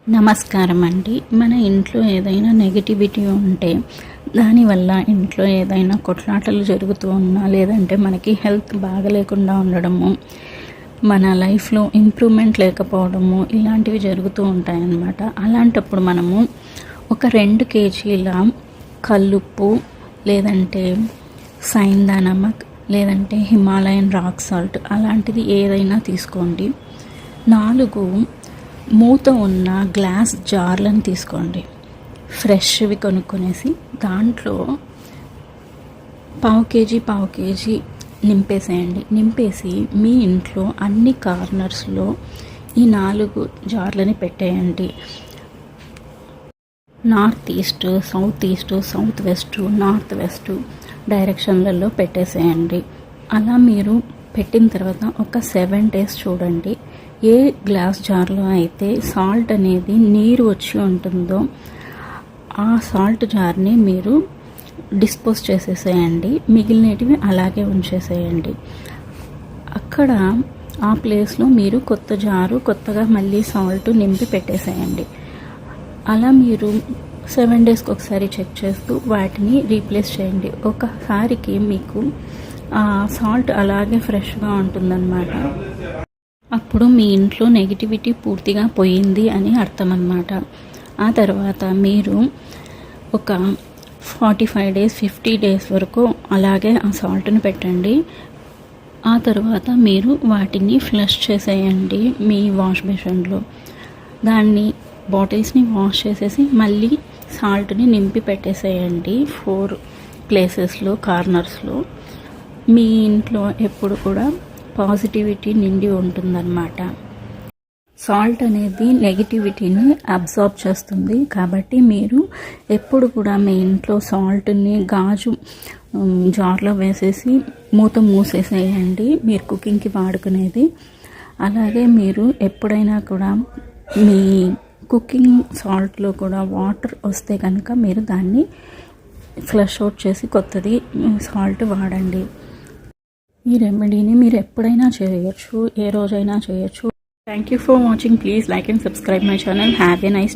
నమస్కారం అండి. మన ఇంట్లో ఏదైనా నెగటివిటీ ఉంటే దానివల్ల ఇంట్లో ఏదైనా కొట్లాటలు జరుగుతూ ఉన్నా, లేదంటే మనకి హెల్త్ బాగలేకుండా ఉండడము, మన లైఫ్లో ఇంప్రూవ్మెంట్ లేకపోవడము, ఇలాంటివి జరుగుతూ ఉంటాయన్నమాట. అలాంటప్పుడు మనము ఒక 2 కేజీల కల్లుప్పు, లేదంటే సైందా నమక్, లేదంటే హిమాలయన్ రాక్ సాల్ట్ అలాంటిది ఏదైనా తీసుకోండి. 4 మూత ఉన్న గ్లాస్ జార్లను తీసుకోండి. ఫ్రెష్వి కొనుక్కొనేసి దాంట్లో పావు కేజీ నింపేసేయండి. నింపేసి మీ ఇంట్లో అన్ని కార్నర్స్లో ఈ 4 జార్లని పెట్టేయండి. North east, south east, south west, north west డైరెక్షన్లలో పెట్టేసేయండి. అలా మీరు పెట్టిన తర్వాత ఒక 7 days చూడండి. ఏ గ్లాస్ జార్లో అయితే సాల్ట్ అనేది నీరు వచ్చి ఉంటుందో ఆ సాల్ట్ జార్ని మీరు డిస్పోజ్ చేసేసేయండి. మిగిలినటివి అలాగే ఉంచేసేయండి. అక్కడ ఆ ప్లేస్లో మీరు కొత్తగా మళ్ళీ సాల్ట్ నింపి పెట్టేసేయండి. అలా మీరు 7 daysకి ఒకసారి చెక్ చేస్తూ వాటిని రీప్లేస్ చేయండి. ఒకసారికి మీకు ఆ సాల్ట్ అలాగే ఫ్రెష్గా ఉంటుందన్నమాట. అప్పుడు మీ ఇంట్లో నెగిటివిటీ పూర్తిగా పోయింది అని అర్థం అన్నమాట. ఆ తర్వాత మీరు ఒక 45 days 50 days వరకు అలాగే ఆ సాల్ట్ని పెట్టండి. ఆ తర్వాత మీరు వాటిని ఫ్లష్ చేసేయండి మీ వాష్ బేసిన్లో. దాన్ని బాటిల్స్ని వాష్ చేసేసి మళ్ళీ సాల్ట్ని నింపి పెట్టేసేయండి 4 ప్లేసెస్లో, కార్నర్స్లో. మీ ఇంట్లో ఎప్పుడు కూడా పాజిటివిటీ నిండి ఉంటుందన్నమాట. సాల్ట్ అనేది నెగిటివిటీని అబ్జార్బ్ చేస్తుంది. కాబట్టి మీరు ఎప్పుడు కూడా మీ ఇంట్లో సాల్ట్ని గాజు జార్లో వేసేసి మూసేసేయండి మీరు కుకింగ్కి వాడుకునేది. అలాగే మీరు ఎప్పుడైనా కూడా మీ కుకింగ్ సాల్ట్లో కూడా వాటర్ వస్తే కనుక మీరు దాన్ని ఫ్లష్ అవుట్ చేసి కొత్తది సాల్ట్ వాడండి. ఈ రెమెడీని మీరు ఎప్పుడైనా చేయొచ్చు, ఏ రోజైనా చేయొచ్చు. Thank you for watching. Please like and subscribe my channel. Have a nice